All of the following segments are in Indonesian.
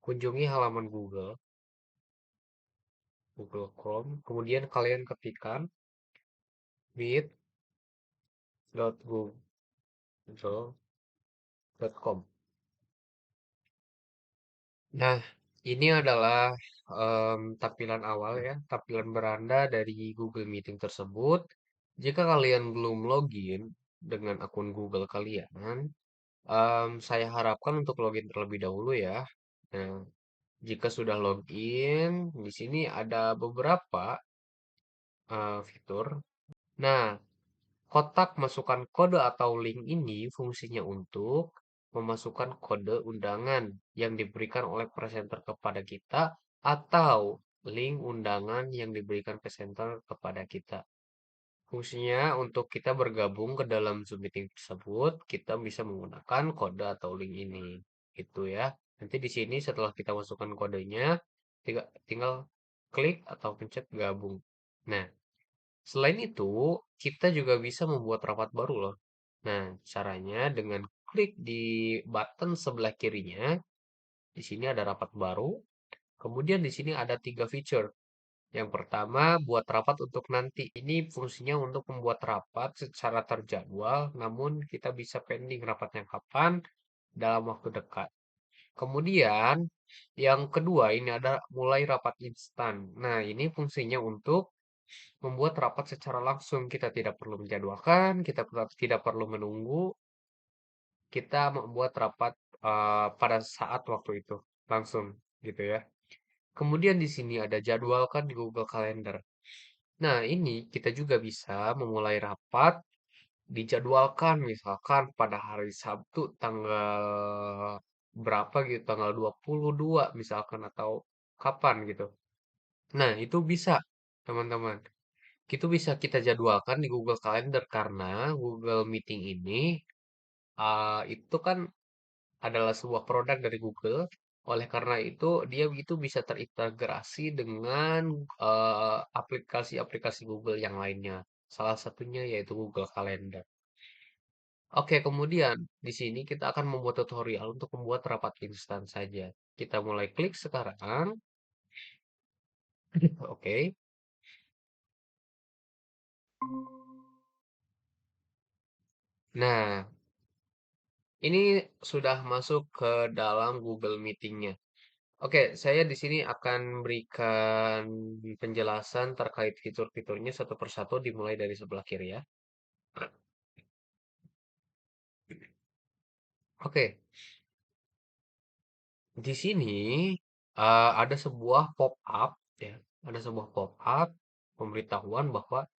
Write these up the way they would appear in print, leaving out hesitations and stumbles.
kunjungi halaman Google Chrome, kemudian kalian ketikkan meet.google.com. Nah, ini adalah tampilan awal ya, tampilan beranda dari Google Meeting tersebut. Jika kalian belum login dengan akun Google kalian, saya harapkan untuk login terlebih dahulu ya. Nah, jika sudah login, di sini ada beberapa fitur. Nah, kotak masukkan kode atau link ini fungsinya untuk memasukkan kode undangan yang diberikan oleh presenter kepada kita atau link undangan yang diberikan presenter kepada kita. Fungsinya untuk kita bergabung ke dalam Zoom meeting tersebut, kita bisa menggunakan kode atau link ini. Gitu ya. Nanti di sini setelah kita masukkan kodenya, tinggal klik atau pencet gabung. Nah, selain itu, kita juga bisa membuat rapat baru loh. Nah, caranya dengan klik di button sebelah kirinya, di sini ada rapat baru. Kemudian di sini ada tiga feature. Yang pertama, buat rapat untuk nanti. Ini fungsinya untuk membuat rapat secara terjadwal, namun kita bisa pending rapatnya kapan dalam waktu dekat. Kemudian, yang kedua ini ada mulai rapat instan. Nah, ini fungsinya untuk membuat rapat secara langsung. Kita tidak perlu menjadwalkan, kita tidak perlu menunggu, kita membuat rapat pada saat waktu itu langsung gitu ya. Kemudian di sini ada jadwalkan di Google Calendar. Nah, ini kita juga bisa memulai rapat, dijadwalkan misalkan pada hari Sabtu tanggal berapa gitu, tanggal 22 misalkan atau kapan gitu. Nah, itu bisa teman-teman. Itu bisa kita jadwalkan di Google Calendar karena Google Meeting ini itu kan adalah sebuah produk dari Google. Oleh karena itu, dia itu bisa terintegrasi dengan aplikasi-aplikasi Google yang lainnya. Salah satunya yaitu Google Calendar. Oke, kemudian di sini kita akan membuat tutorial untuk membuat rapat instan saja. Kita mulai klik sekarang. Oke. Nah, ini sudah masuk ke dalam Google Meeting-nya. Oke, saya di sini akan berikan penjelasan terkait fitur-fiturnya satu persatu dimulai dari sebelah kiri ya. Oke, di sini ada sebuah pop-up ya, ada sebuah pop-up pemberitahuan bahwa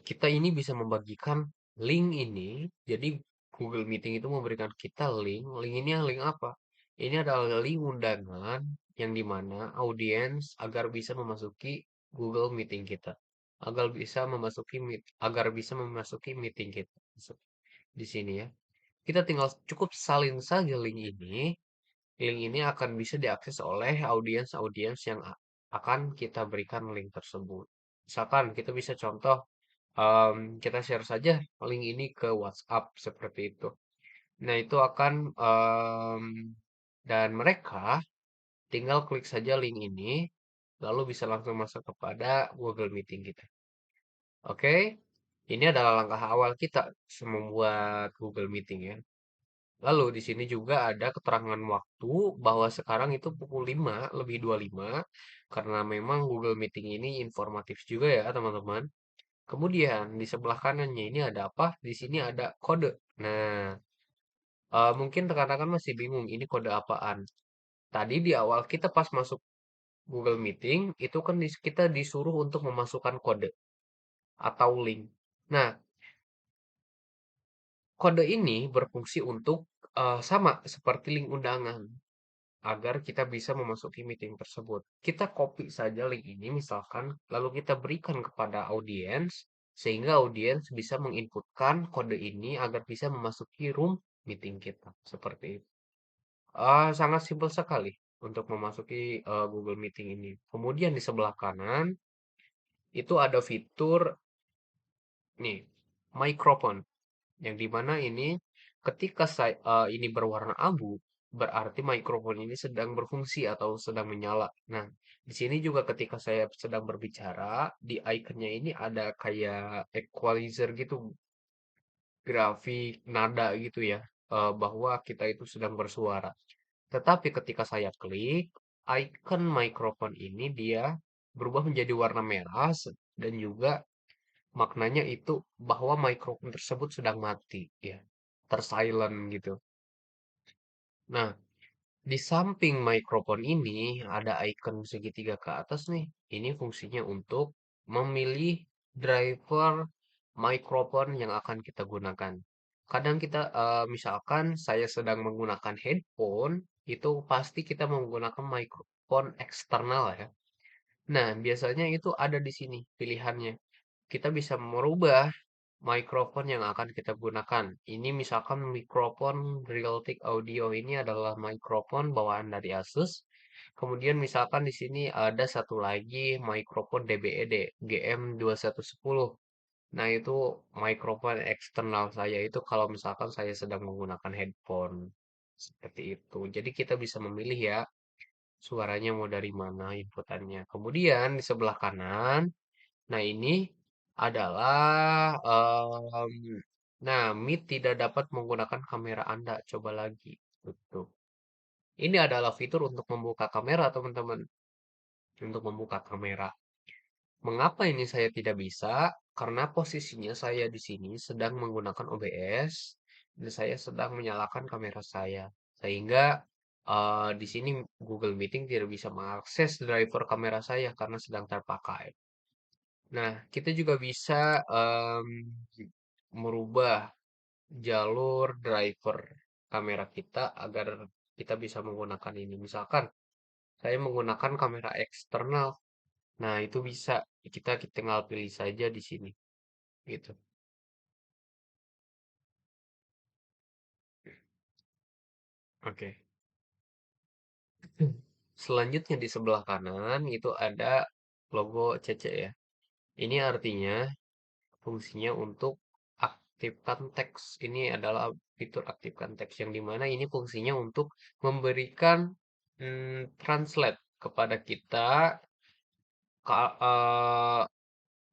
kita ini bisa membagikan link ini. Jadi Google Meeting itu memberikan kita link. Link ini link apa? Ini adalah link undangan yang dimana audiens agar bisa memasuki Google Meeting kita, agar bisa memasuki meeting kita di sini ya. Kita tinggal cukup salin saja link ini. Link ini akan bisa diakses oleh audiens-audiens yang akan kita berikan link tersebut. Misalkan kita bisa contoh, kita share saja link ini ke WhatsApp seperti itu. Nah, itu akan dan mereka tinggal klik saja link ini, lalu bisa langsung masuk kepada Google Meeting kita. Oke, ini adalah langkah awal kita membuat Google Meeting ya. Lalu di sini juga ada keterangan waktu bahwa sekarang itu pukul 5 lebih 25 karena memang Google Meeting ini informatif juga ya teman-teman. Kemudian di sebelah kanannya ini ada apa? Di sini ada kode. Nah, mungkin rekan-rekan masih bingung ini kode apaan. Tadi di awal kita pas masuk Google Meeting itu kan kita disuruh untuk memasukkan kode atau link. Nah, kode ini berfungsi untuk sama seperti link undangan agar kita bisa memasuki meeting tersebut. Kita copy saja link ini misalkan, lalu kita berikan kepada audiens sehingga audiens bisa menginputkan kode ini agar bisa memasuki room meeting kita. Seperti itu. Sangat simpel sekali untuk memasuki Google Meeting ini. Kemudian di sebelah kanan itu ada fitur nih microphone yang dimana ini ketika ini berwarna abu, berarti mikrofon ini sedang berfungsi atau sedang menyala. Nah, di sini juga ketika saya sedang berbicara, di ikonnya ini ada kayak equalizer gitu, grafik nada gitu ya, bahwa kita itu sedang bersuara. Tetapi ketika saya klik, icon mikrofon ini dia berubah menjadi warna merah dan juga maknanya itu bahwa mikrofon tersebut sedang mati ya, tersilent gitu. Nah, di samping mikrofon ini ada icon segitiga ke atas nih. Ini fungsinya untuk memilih driver mikrofon yang akan kita gunakan. Kadang kita, misalkan saya sedang menggunakan headphone, itu pasti kita menggunakan mikrofon eksternal ya. Nah, biasanya itu ada di sini pilihannya. Kita bisa merubah mikrofon yang akan kita gunakan. Ini misalkan mikrofon Realtek Audio ini adalah mikrofon bawaan dari Asus. Kemudian misalkan di sini ada satu lagi mikrofon DBED GM2110. Nah, itu mikrofon eksternal saya itu kalau misalkan saya sedang menggunakan headphone. Seperti itu. Jadi kita bisa memilih ya suaranya mau dari mana inputannya. Kemudian di sebelah kanan, nah ini adalah nah Meet tidak dapat menggunakan kamera Anda. Coba lagi. Tutup. Ini adalah fitur untuk membuka kamera, teman-teman. Untuk membuka kamera. Mengapa ini saya tidak bisa? Karena posisinya saya di sini sedang menggunakan OBS dan saya sedang menyalakan kamera saya. Sehingga di sini Google Meeting tidak bisa mengakses driver kamera saya karena sedang terpakai. Nah, kita juga bisa merubah jalur driver kamera kita agar kita bisa menggunakan ini. Misalkan saya menggunakan kamera eksternal. Nah, itu bisa kita tinggal pilih saja di sini gitu. Oke. Selanjutnya di sebelah kanan itu ada logo CC ya. Ini artinya fungsinya untuk aktifkan teks. Ini adalah fitur aktifkan teks yang dimana ini fungsinya untuk memberikan translate kepada kita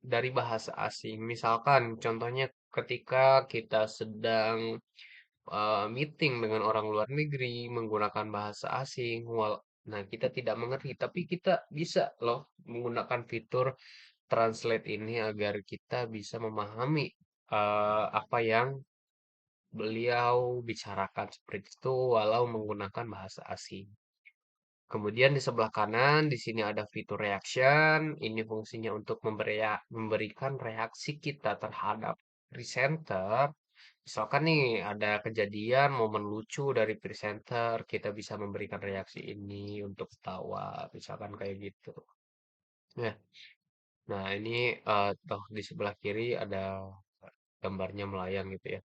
dari bahasa asing. Misalkan contohnya ketika kita sedang meeting dengan orang luar negeri menggunakan bahasa asing, nah kita tidak mengerti, tapi kita bisa loh menggunakan fitur translate ini agar kita bisa memahami apa yang beliau bicarakan seperti itu walau menggunakan bahasa asing. Kemudian di sebelah kanan, di sini ada fitur reaction. Ini fungsinya untuk memberikan reaksi kita terhadap presenter. Misalkan nih ada kejadian momen lucu dari presenter, kita bisa memberikan reaksi ini untuk tawa, misalkan kayak gitu. Ya, nah ini toh di sebelah kiri ada gambarnya melayang gitu ya.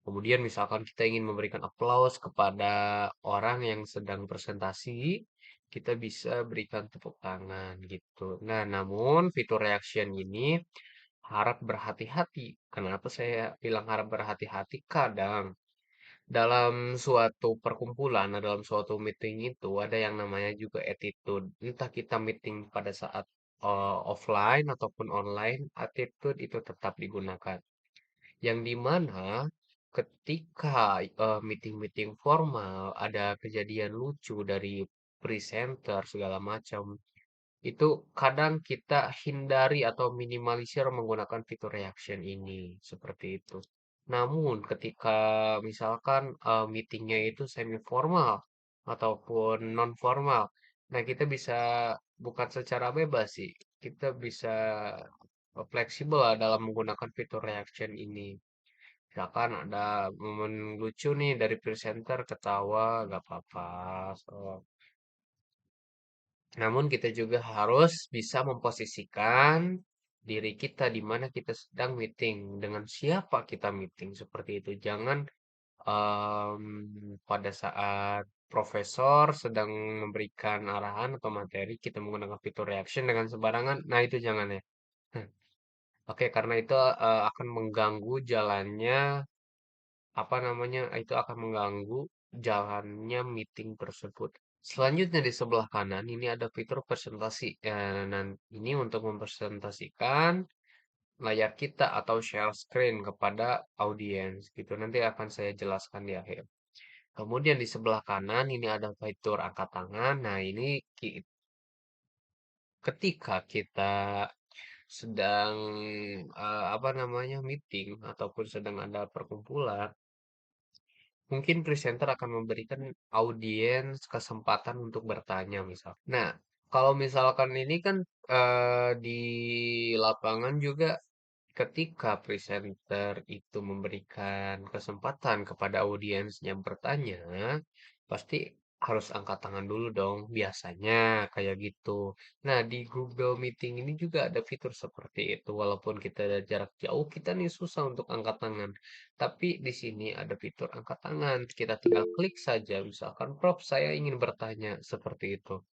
Kemudian misalkan kita ingin memberikan aplaus kepada orang yang sedang presentasi, kita bisa berikan tepuk tangan gitu. Nah, namun fitur reaction ini harap berhati-hati. Kenapa saya bilang harap berhati-hati? Kadang dalam suatu perkumpulan, dalam suatu meeting itu ada yang namanya juga attitude. Entah kita meeting pada saat offline ataupun online, attitude itu tetap digunakan. Yang di mana ketika meeting-meeting formal ada kejadian lucu dari presenter segala macam, itu kadang kita hindari atau minimalisir menggunakan fitur reaction ini, seperti itu. Namun ketika misalkan meetingnya itu semi formal ataupun non formal, nah kita bisa bukan secara bebas sih, kita bisa fleksibel lah dalam menggunakan fitur reaction ini. Misalkan ada momen lucu nih dari presenter ketawa, gak apa-apa. So, namun kita juga harus bisa memposisikan diri kita di mana kita sedang meeting, dengan siapa kita meeting seperti itu. Jangan pada saat profesor sedang memberikan arahan atau materi kita menggunakan fitur reaction dengan sembarangan. Nah, itu jangan ya. Oke, karena itu akan mengganggu jalannya apa namanya, itu akan mengganggu jalannya meeting tersebut. Selanjutnya di sebelah kanan ini ada fitur presentasi. Dan ini untuk mempresentasikan layar kita atau share screen kepada audiens gitu. Nanti akan saya jelaskan di akhir. Kemudian di sebelah kanan ini ada fitur angkat tangan. Nah, ini ketika kita sedang apa namanya meeting ataupun sedang ada perkumpulan, mungkin presenter akan memberikan audiens kesempatan untuk bertanya misal. Nah, kalau misalkan ini kan di lapangan juga ketika presenter itu memberikan kesempatan kepada audiensnya bertanya, pasti harus angkat tangan dulu dong, biasanya kayak gitu. Nah, di Google Meeting ini juga ada fitur seperti itu. Walaupun kita ada jarak jauh, kita nih susah untuk angkat tangan. Tapi di sini ada fitur angkat tangan. Kita tinggal klik saja, misalkan, Prof, saya ingin bertanya, seperti itu.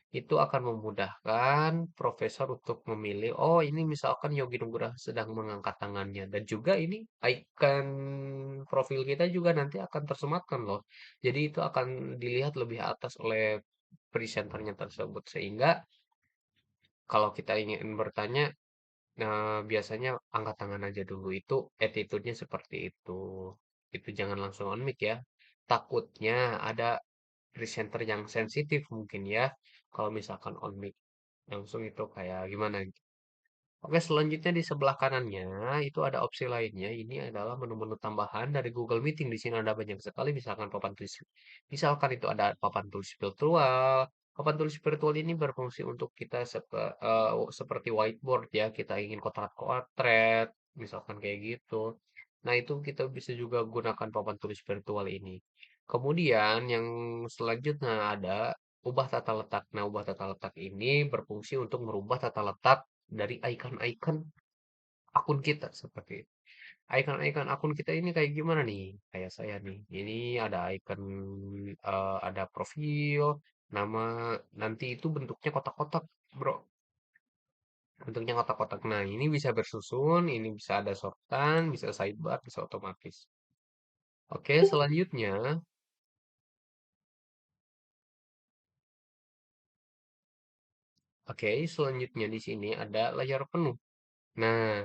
Itu akan memudahkan profesor untuk memilih, oh ini misalkan Yogi Nugroho sedang mengangkat tangannya. Dan juga ini icon profil kita juga nanti akan tersematkan loh. Jadi itu akan dilihat lebih atas oleh presenternya tersebut. Sehingga kalau kita ingin bertanya, nah biasanya angkat tangan aja dulu. Itu attitude-nya seperti itu. Itu jangan langsung on mic ya. Takutnya ada presenter yang sensitif mungkin ya. Kalau misalkan on mic langsung itu kayak gimana gitu. Oke, selanjutnya di sebelah kanannya itu ada opsi lainnya. Ini adalah menu-menu tambahan dari Google Meeting. Di sini ada banyak sekali, misalkan papan tulis. Misalkan itu ada papan tulis virtual. Papan tulis virtual ini berfungsi untuk kita seperti whiteboard ya. Kita ingin kotak-kotak, misalkan kayak gitu. Nah, itu kita bisa juga gunakan papan tulis virtual ini. Kemudian yang selanjutnya ada ubah tata letak. Nah, ubah tata letak ini berfungsi untuk merubah tata letak dari icon-icon akun kita seperti itu. Icon-icon akun kita ini kayak gimana nih? Kayak saya nih. Ini ada icon ada profil, nama, nanti itu bentuknya kotak-kotak, Bro. Bentuknya kotak-kotak. Nah, ini bisa bersusun, ini bisa ada sortan, bisa sidebar, bisa otomatis. Oke, selanjutnya. Oke, selanjutnya di sini ada layar penuh. Nah,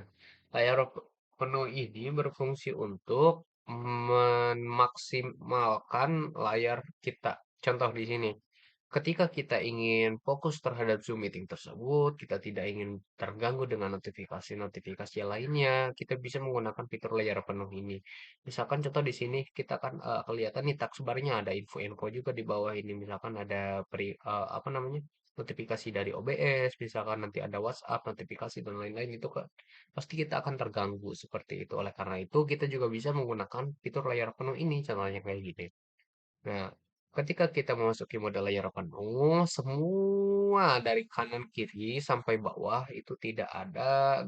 layar penuh ini berfungsi untuk memaksimalkan layar kita. Contoh di sini, ketika kita ingin fokus terhadap Zoom meeting tersebut, kita tidak ingin terganggu dengan notifikasi-notifikasi lainnya, kita bisa menggunakan fitur layar penuh ini. Misalkan contoh di sini kita kan kelihatan nih taskbarnya ada info-info juga di bawah ini. Misalkan ada apa namanya? Notifikasi dari OBS, misalkan nanti ada WhatsApp, notifikasi dan lain-lain itu kan pasti kita akan terganggu seperti itu. Oleh karena itu, kita juga bisa menggunakan fitur layar penuh ini, contohnya kayak gini. Nah, ketika kita memasuki mode layar penuh, semua dari kanan kiri sampai bawah itu tidak ada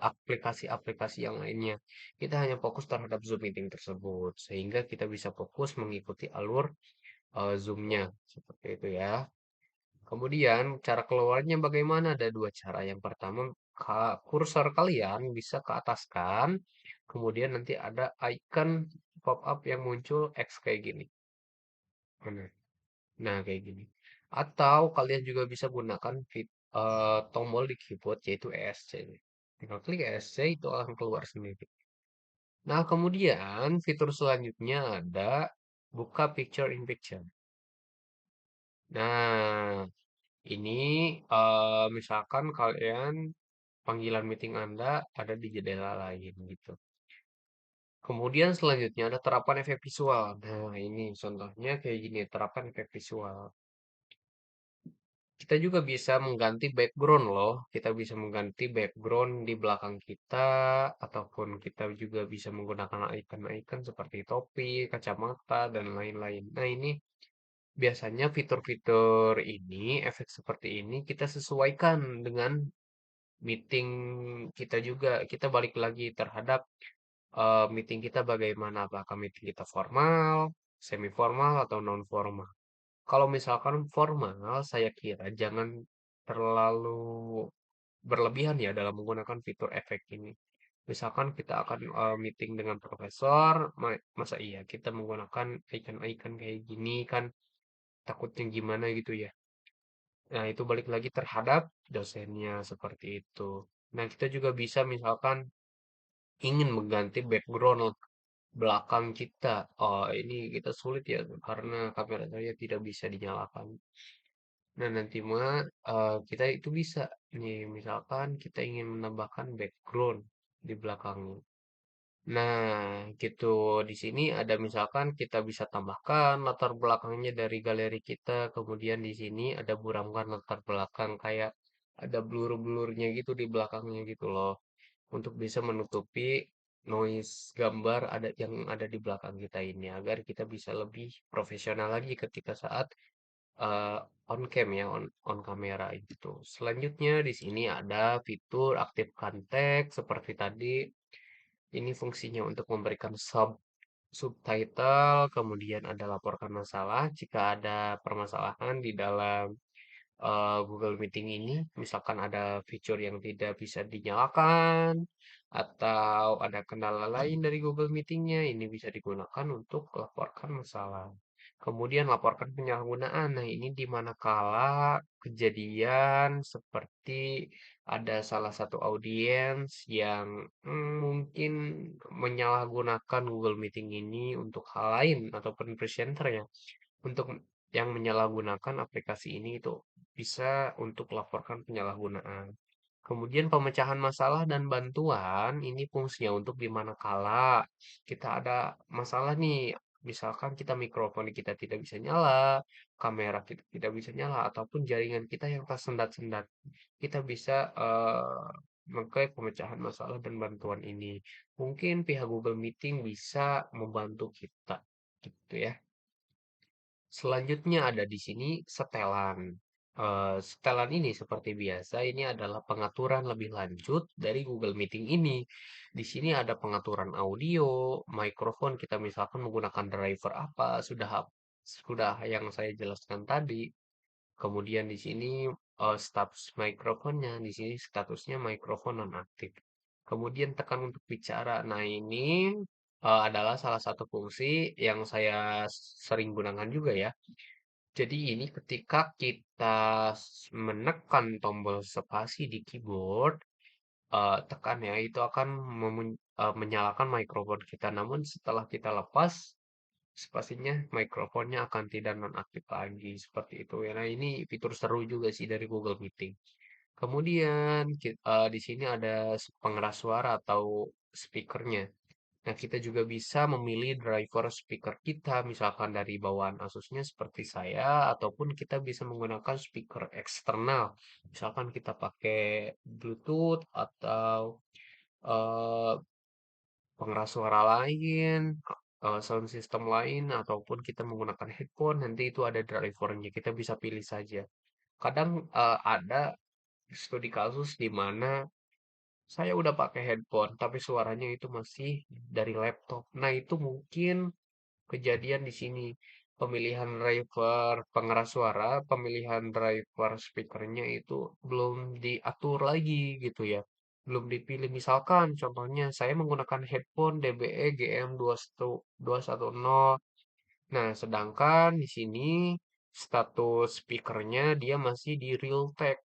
aplikasi-aplikasi yang lainnya. Kita hanya fokus terhadap Zoom meeting tersebut, sehingga kita bisa fokus mengikuti alur Zoom-nya seperti itu ya. Kemudian cara keluarnya bagaimana? Ada dua cara. Yang pertama, kursor kalian bisa ke ataskan, kemudian nanti ada icon pop-up yang muncul X kayak gini. Nah, nah, kayak gini. Atau kalian juga bisa gunakan tombol di keyboard yaitu ESC. Tinggal klik ESC itu akan keluar sendiri. Nah, kemudian fitur selanjutnya ada buka picture in picture. Nah, ini misalkan kalian panggilan meeting Anda ada di jendela lain gitu. Kemudian selanjutnya ada terapan efek visual. Nah, ini contohnya kayak gini, terapan efek visual. Kita juga bisa mengganti background loh. Kita bisa mengganti background di belakang kita, ataupun kita juga bisa menggunakan icon-icon seperti topi, kacamata, dan lain-lain. Nah, ini biasanya fitur-fitur ini, efek seperti ini kita sesuaikan dengan meeting kita juga. Kita balik lagi terhadap meeting kita bagaimana. Apakah meeting kita formal, semi formal, atau non formal. Kalau misalkan formal, saya kira jangan terlalu berlebihan ya dalam menggunakan fitur efek ini. Misalkan kita akan meeting dengan profesor, masa iya kita menggunakan icon-icon kayak gini kan takutnya gimana gitu ya. Nah, itu balik lagi terhadap dosennya seperti itu. Nah, kita juga bisa misalkan ingin mengganti background belakang kita. Oh, ini kita sulit ya karena kamera saya tidak bisa dinyalakan. Nah, nanti mah kita itu bisa nih, misalkan kita ingin menambahkan background di belakangnya. Nah, gitu. Di sini ada misalkan kita bisa tambahkan latar belakangnya dari galeri kita. Kemudian di sini ada buramkan latar belakang kayak ada blur-blurnya gitu di belakangnya gitu loh. Untuk bisa menutupi noise gambar yang ada di belakang kita ini agar kita bisa lebih profesional lagi ketika saat eh, on cam ya, on kamera itu. Selanjutnya di sini ada fitur aktifkan teks seperti tadi. Ini fungsinya untuk memberikan subtitle, kemudian ada laporkan masalah jika ada permasalahan di dalam Google Meeting ini. Misalkan ada fitur yang tidak bisa dinyalakan, atau ada kendala lain dari Google Meeting-nya, ini bisa digunakan untuk laporkan masalah. Kemudian laporkan penyalahgunaan. Nah, ini di mana kala kejadian seperti ada salah satu audiens yang mungkin menyalahgunakan Google Meeting ini untuk hal lain ataupun presenter ya. Untuk yang menyalahgunakan aplikasi ini itu bisa untuk laporkan penyalahgunaan. Kemudian pemecahan masalah dan bantuan ini fungsinya untuk di mana kala kita ada masalah nih, misalkan kita mikrofon kita tidak bisa nyala, kamera kita tidak bisa nyala, ataupun jaringan kita yang tersendat-sendat, kita bisa mengklaim pemecahan masalah dan bantuan ini. Mungkin pihak Google Meeting bisa membantu kita, gitu ya. Selanjutnya ada di sini setelan. Setelan ini seperti biasa, ini adalah pengaturan lebih lanjut dari Google Meeting ini. Di sini ada pengaturan audio, mikrofon, kita misalkan menggunakan driver apa, sudah yang saya jelaskan tadi. Kemudian di sini status mikrofonnya, di sini statusnya mikrofon nonaktif. Kemudian tekan untuk bicara. Nah, ini adalah salah satu fungsi yang saya sering gunakan juga ya. Jadi ini ketika kita menekan tombol spasi di keyboard, tekan ya, itu akan menyalakan mikrofon kita. Namun setelah kita lepas spasinya, mikrofonnya akan tidak nonaktif lagi seperti itu ya. Nah, ini fitur seru juga sih dari Google Meeting. Kemudian di sini ada pengeras suara atau speakernya. Nah, kita juga bisa memilih driver speaker kita, misalkan dari bawaan Asusnya seperti saya, ataupun kita bisa menggunakan speaker eksternal. Misalkan kita pakai Bluetooth atau eh, pengeras suara lain, sound system lain, ataupun kita menggunakan headphone, nanti itu ada drivernya, kita bisa pilih saja. Kadang ada studi kasus di mana saya udah pakai headphone, tapi suaranya itu masih dari laptop. Nah, itu mungkin kejadian di sini. Pemilihan driver pengeras suara, pemilihan driver speakernya itu belum diatur lagi gitu ya. Belum dipilih. Misalkan contohnya saya menggunakan headphone DBE GM210. Nah, sedangkan di sini status speakernya dia masih di Realtek,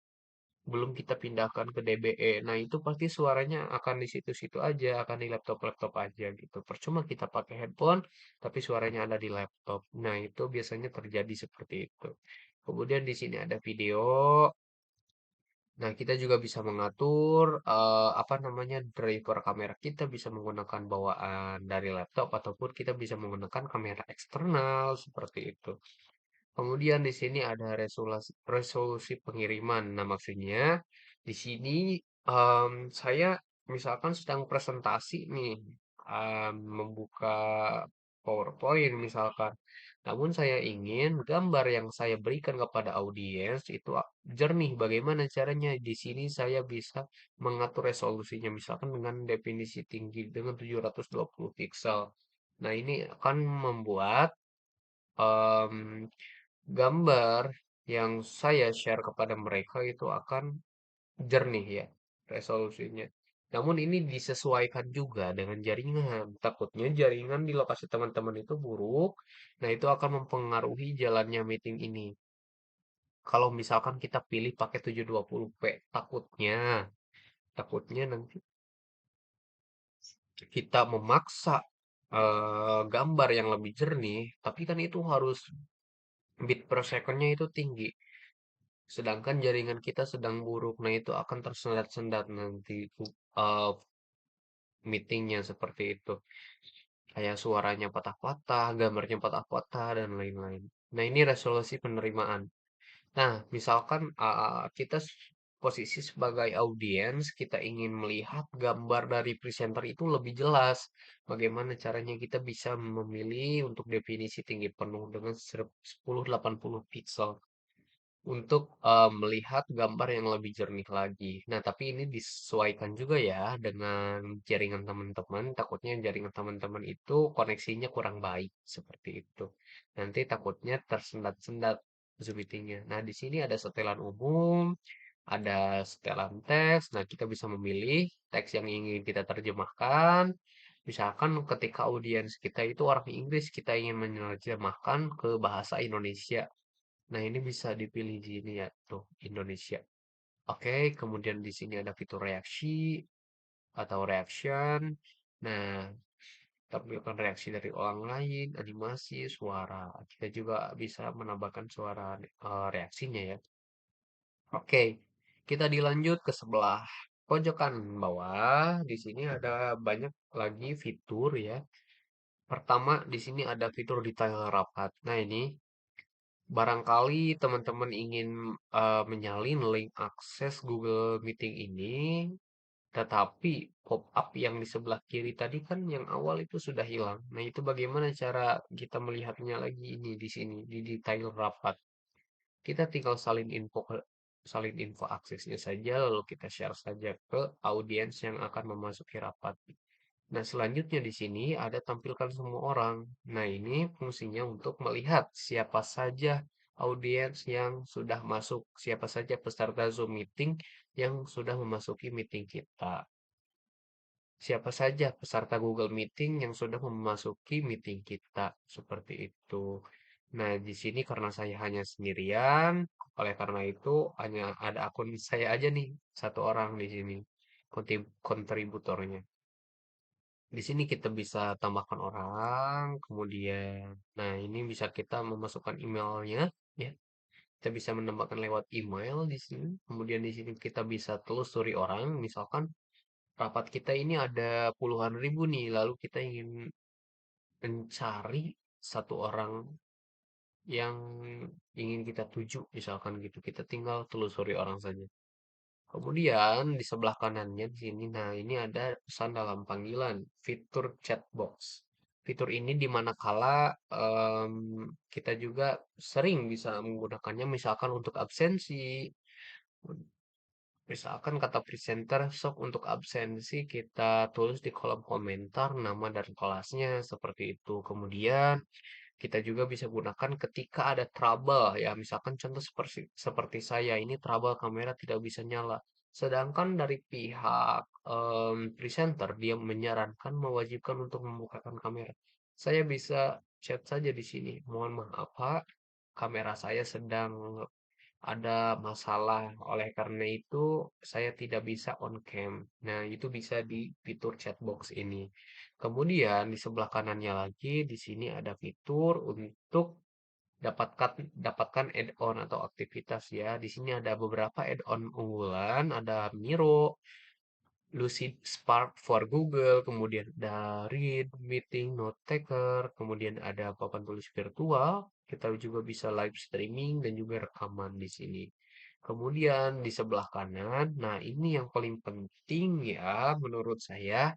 belum kita pindahkan ke DBE. Nah, itu pasti suaranya akan di situ-situ aja, akan di laptop-laptop aja gitu. Percuma kita pakai headphone, tapi suaranya ada di laptop. Nah, itu biasanya terjadi seperti itu. Kemudian di sini ada video. Nah, kita juga bisa mengatur apa namanya driver kamera kita bisa menggunakan bawaan dari laptop ataupun kita bisa menggunakan kamera eksternal seperti itu. Kemudian di sini ada resolusi pengiriman. Nah, maksudnya di sini saya misalkan sedang presentasi nih, membuka PowerPoint misalkan. Namun saya ingin gambar yang saya berikan kepada audiens itu jernih. Bagaimana caranya? Di sini saya bisa mengatur resolusinya misalkan dengan definisi tinggi dengan 720 pixel. Nah, ini akan membuat em, gambar yang saya share kepada mereka itu akan jernih ya resolusinya. Namun ini disesuaikan juga dengan jaringan. Takutnya jaringan di lokasi teman-teman itu buruk. Nah, itu akan mempengaruhi jalannya meeting ini. Kalau misalkan kita pilih pakai 720p, takutnya nanti kita memaksa gambar yang lebih jernih, tapi kan itu harus bit per secondnya itu tinggi. Sedangkan jaringan kita sedang buruk, nah itu akan tersendat-sendat nanti uh, meetingnya seperti itu. Kayak suaranya patah-patah, gambarnya patah-patah, dan lain-lain. Nah, ini resolusi penerimaan. Nah, misalkan kita posisi sebagai audiens, kita ingin melihat gambar dari presenter itu lebih jelas. Bagaimana caranya kita bisa memilih untuk definisi tinggi penuh dengan 1080 pixel untuk melihat gambar yang lebih jernih lagi. Nah, tapi ini disesuaikan juga ya dengan jaringan teman-teman. Takutnya jaringan teman-teman itu koneksinya kurang baik seperti itu. Nanti takutnya tersendat-sendat Zoom meetingnya. Nah, di sini ada setelan umum, ada setelan teks. Nah, kita bisa memilih teks yang ingin kita terjemahkan. Misalkan ketika audiens kita itu orang Inggris, kita ingin menerjemahkan ke bahasa Indonesia. Nah, ini bisa dipilih di sini ya, tuh Indonesia. Oke, kemudian di sini ada fitur reaksi atau reaction. Nah, tampilkan reaksi dari orang lain, animasi, suara. Kita juga bisa menambahkan suara reaksinya ya. Oke, kita dilanjut ke sebelah pojokan bawah. Di sini ada banyak lagi fitur ya. Pertama, di sini ada fitur detail rapat. Nah, ini barangkali teman-teman ingin menyalin link akses Google Meeting ini, tetapi pop-up yang di sebelah kiri tadi kan yang awal itu sudah hilang. Nah, itu bagaimana cara kita melihatnya lagi ini di sini di detail rapat. Kita tinggal salin info aksesnya saja lalu kita share saja ke audiens yang akan memasuki rapat. Nah, selanjutnya di sini ada tampilkan semua orang. Nah, ini fungsinya untuk melihat siapa saja audiens yang sudah masuk, siapa saja peserta Zoom meeting yang sudah memasuki meeting kita. Siapa saja peserta Google Meeting yang sudah memasuki meeting kita, seperti itu. Nah, di sini karena saya hanya sendirian, oleh karena itu hanya ada akun saya aja nih, satu orang di sini, kontributornya. Di sini kita bisa tambahkan orang, kemudian, nah ini bisa kita memasukkan emailnya, ya. Kita bisa menambahkan lewat email di sini. Kemudian di sini kita bisa telusuri orang, misalkan rapat kita ini ada puluhan ribu nih, lalu kita ingin mencari satu orang yang ingin kita tuju, misalkan gitu. Kita tinggal telusuri orang saja. Kemudian di sebelah kanannya di sini, nah ini ada pesan dalam panggilan, fitur chat box. Fitur ini di manakala kita juga sering bisa menggunakannya, misalkan untuk absensi, misalkan kata presenter sok untuk absensi kita tulis di kolom komentar nama dan kelasnya seperti itu. Kemudian kita juga bisa gunakan ketika ada trouble ya, misalkan contoh seperti saya ini trouble kamera tidak bisa nyala. Sedangkan dari pihak presenter dia menyarankan mewajibkan untuk membukakan kamera. Saya bisa chat saja di sini. Mohon maaf, Pak, kamera saya sedang ada masalah. Oleh karena itu, saya tidak bisa on cam. Nah, itu bisa di fitur chat box ini. Kemudian di sebelah kanannya lagi, di sini ada fitur untuk dapatkan add-on atau aktivitas ya. Di sini ada beberapa add-on unggulan, ada Miro, Lucid Spark for Google, kemudian ada Read, Meeting, Note Taker, kemudian ada papan tulis virtual, kita juga bisa live streaming dan juga rekaman di sini. Kemudian di sebelah kanan, nah ini yang paling penting ya menurut saya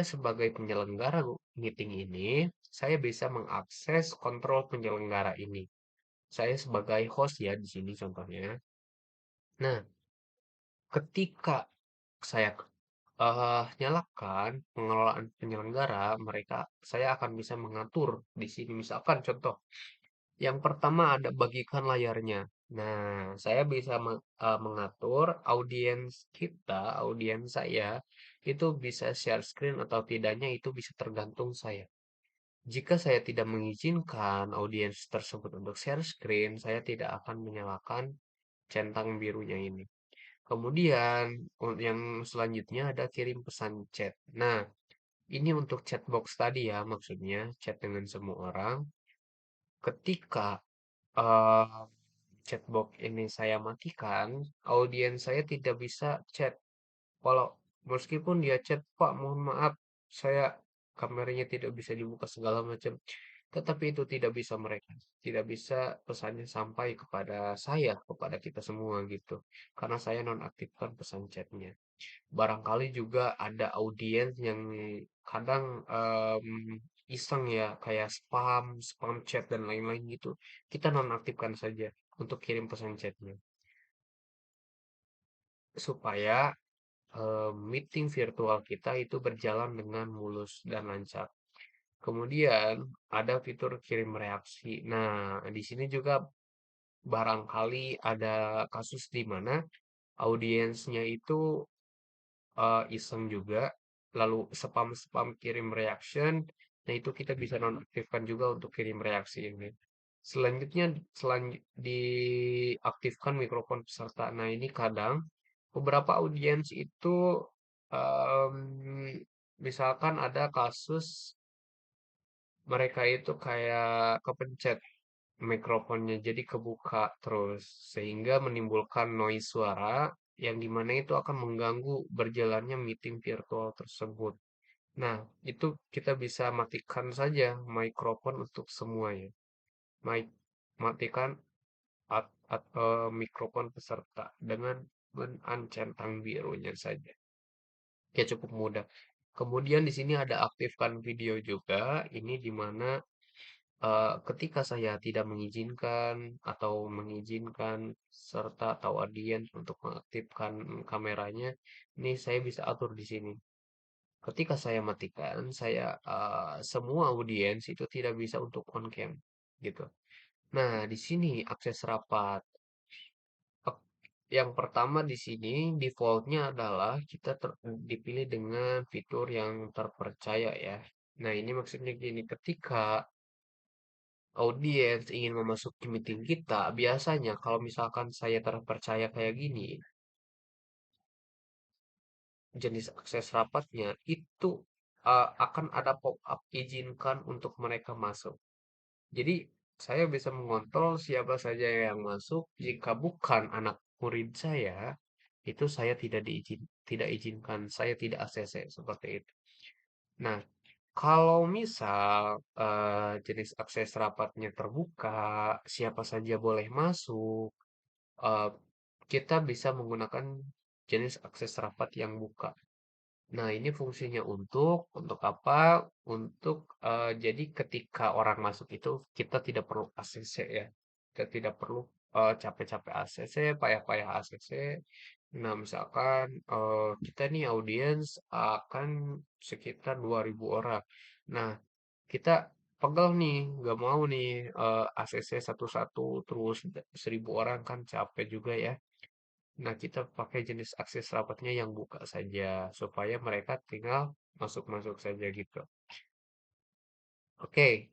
sebagai penyelenggara meeting ini, saya bisa mengakses kontrol penyelenggara ini. Saya sebagai host ya di sini contohnya. Nah, ketika saya nyalakan pengelolaan penyelenggara, saya akan bisa mengatur di sini. Misalkan contoh, yang pertama ada bagikan layarnya. Nah, saya bisa mengatur audiens kita, audiens saya, itu bisa share screen atau tidaknya itu bisa tergantung saya. Jika saya tidak mengizinkan audiens tersebut untuk share screen, saya tidak akan menyalakan centang birunya ini. Kemudian, yang selanjutnya ada kirim pesan chat. Nah, ini untuk chatbox tadi ya, maksudnya chat dengan semua orang. Ketika eh, chatbox ini saya matikan, audiens saya tidak bisa chat. Walau meskipun dia chat, Pak, mohon maaf, saya kameranya tidak bisa dibuka segala macam. Tetapi itu tidak bisa mereka. Tidak bisa pesannya sampai kepada saya, kepada kita semua gitu. Karena saya nonaktifkan pesan chatnya. Barangkali juga ada audiens yang kadang iseng ya, kayak spam, spam chat dan lain-lain gitu. Kita nonaktifkan saja untuk kirim pesan chatnya supaya meeting virtual kita itu berjalan dengan mulus dan lancar. Kemudian ada fitur kirim reaksi. Nah, di sini juga barangkali ada kasus di mana audiensnya itu iseng juga, lalu spam-spam kirim reaction. Nah, itu kita bisa nonaktifkan juga untuk kirim reaksi ini. Selanjutnya, diaktifkan mikrofon peserta. Nah, ini kadang beberapa audiens itu em, misalkan ada kasus mereka itu kayak kepencet mikrofonnya jadi kebuka terus sehingga menimbulkan noise suara yang dimana itu akan mengganggu berjalannya meeting virtual tersebut. Nah, itu kita bisa matikan saja mikrofon untuk semuanya. Mic, matikan mikrofon peserta dengan menancentang birunya saja. Ya cukup mudah. Kemudian di sini ada aktifkan video juga. Ini di mana ketika saya tidak mengizinkan atau mengizinkan serta atau audiens untuk mengaktifkan kameranya, ini saya bisa atur di sini. Ketika saya matikan, semua audiens itu tidak bisa untuk on cam gitu. Nah, di sini akses rapat. Ak- Yang pertama di sini defaultnya adalah kita dipilih dengan fitur yang terpercaya ya. Nah, ini maksudnya gini, ketika audiens ingin memasuki meeting kita, biasanya kalau misalkan saya terpercaya kayak gini, jenis akses rapatnya itu akan ada pop-up izinkan untuk mereka masuk. Jadi saya bisa mengontrol siapa saja yang masuk. Jika bukan anak murid saya, itu saya tidak izinkan, saya tidak ACC seperti itu. Nah, kalau misal jenis akses rapatnya terbuka, siapa saja boleh masuk, eh, kita bisa menggunakan jenis akses rapat yang buka. Nah, ini fungsinya untuk apa? Untuk jadi ketika orang masuk itu kita tidak perlu ACC ya. Kita tidak perlu capek-capek ACC, payah-payah ACC. Nah, misalkan kita nih audiens akan sekitar 2.000 orang. Nah, kita pegel nih, nggak mau nih ACC satu-satu terus 1.000 orang kan capek juga ya. Nah, kita pakai jenis akses rapatnya yang buka saja, supaya mereka tinggal masuk-masuk saja gitu. Oke,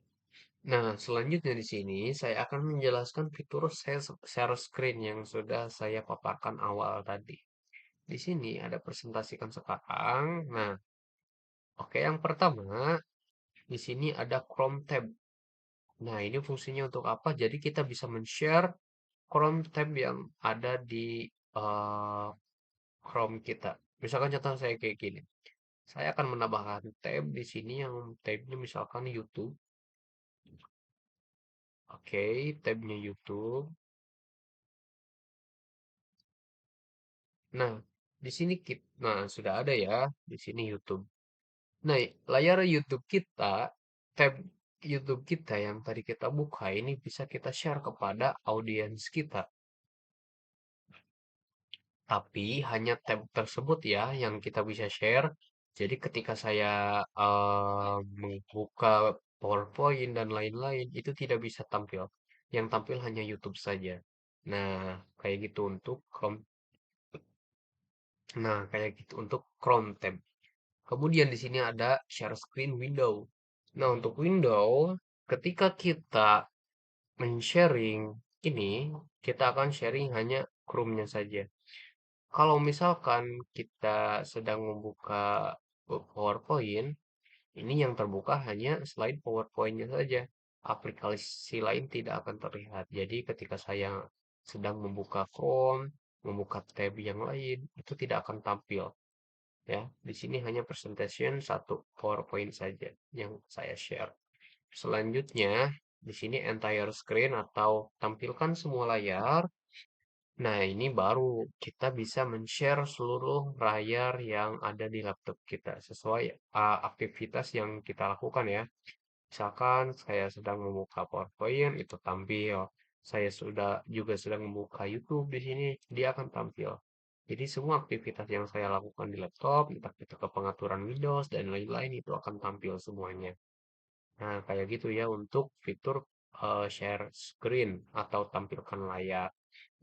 nah selanjutnya di sini saya akan menjelaskan fitur share screen yang sudah saya paparkan awal tadi. Di sini ada presentasikan sekarang. Nah, oke, yang pertama di sini ada Chrome tab. Nah, ini fungsinya untuk apa? Jadi kita bisa men-share Chrome tab yang ada di eh, Chrome kita. Misalkan contoh saya kayak gini. Saya akan menambahkan tab di sini yang tabnya misalkan YouTube. Oke, tabnya YouTube. Nah, di sini nah sudah ada ya di sini YouTube. Nah, layar YouTube kita, tab YouTube kita yang tadi kita buka ini bisa kita share kepada audiens kita. Tapi hanya tab tersebut ya yang kita bisa share. Jadi ketika saya membuka PowerPoint dan lain-lain itu tidak bisa tampil. Yang tampil hanya YouTube saja. Nah, kayak gitu untuk Chrome. Nah, kayak gitu untuk Chrome tab. Kemudian di sini ada share screen window. Nah, untuk window, ketika kita men-sharing ini, kita akan sharing hanya Chrome-nya saja. Kalau misalkan kita sedang membuka PowerPoint, ini yang terbuka hanya slide PowerPoint-nya saja. Aplikasi lain tidak akan terlihat. Jadi ketika saya sedang membuka Chrome, membuka tab yang lain, itu tidak akan tampil. Ya, di sini hanya presentation satu PowerPoint saja yang saya share. Selanjutnya, di sini entire screen atau tampilkan semua layar. Nah, ini baru kita bisa men-share seluruh layar yang ada di laptop kita sesuai aktivitas yang kita lakukan ya. Misalkan saya sedang membuka PowerPoint, itu tampil. Saya sudah juga sedang membuka YouTube di sini, dia akan tampil. Jadi semua aktivitas yang saya lakukan di laptop, entah itu ke pengaturan Windows dan lain-lain itu akan tampil semuanya. Nah, kayak gitu ya untuk fitur share screen atau tampilkan layar.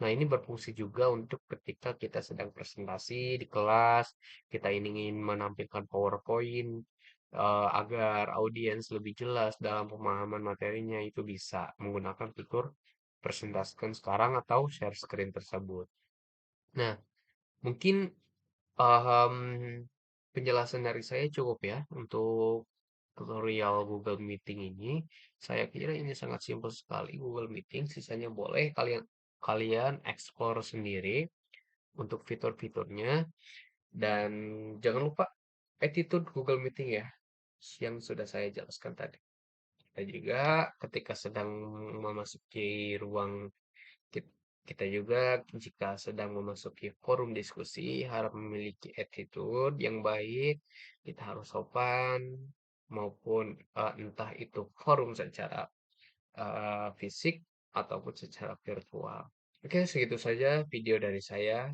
Nah, ini berfungsi juga untuk ketika kita sedang presentasi di kelas, kita ingin menampilkan PowerPoint agar audiens lebih jelas dalam pemahaman materinya itu bisa menggunakan fitur presentasikan sekarang atau share screen tersebut. Nah, mungkin Paham, penjelasan dari saya cukup ya untuk tutorial Google Meeting ini. Saya kira ini sangat simpel sekali Google Meeting. Sisanya boleh kalian kalian explore sendiri untuk fitur-fiturnya dan jangan lupa attitude Google Meeting ya yang sudah saya jelaskan tadi. Kita juga ketika sedang memasuki ruang Kit- Kita juga jika sedang memasuki forum diskusi harus memiliki attitude yang baik. Kita harus sopan maupun entah itu forum secara fisik ataupun secara virtual. Oke, segitu saja video dari saya.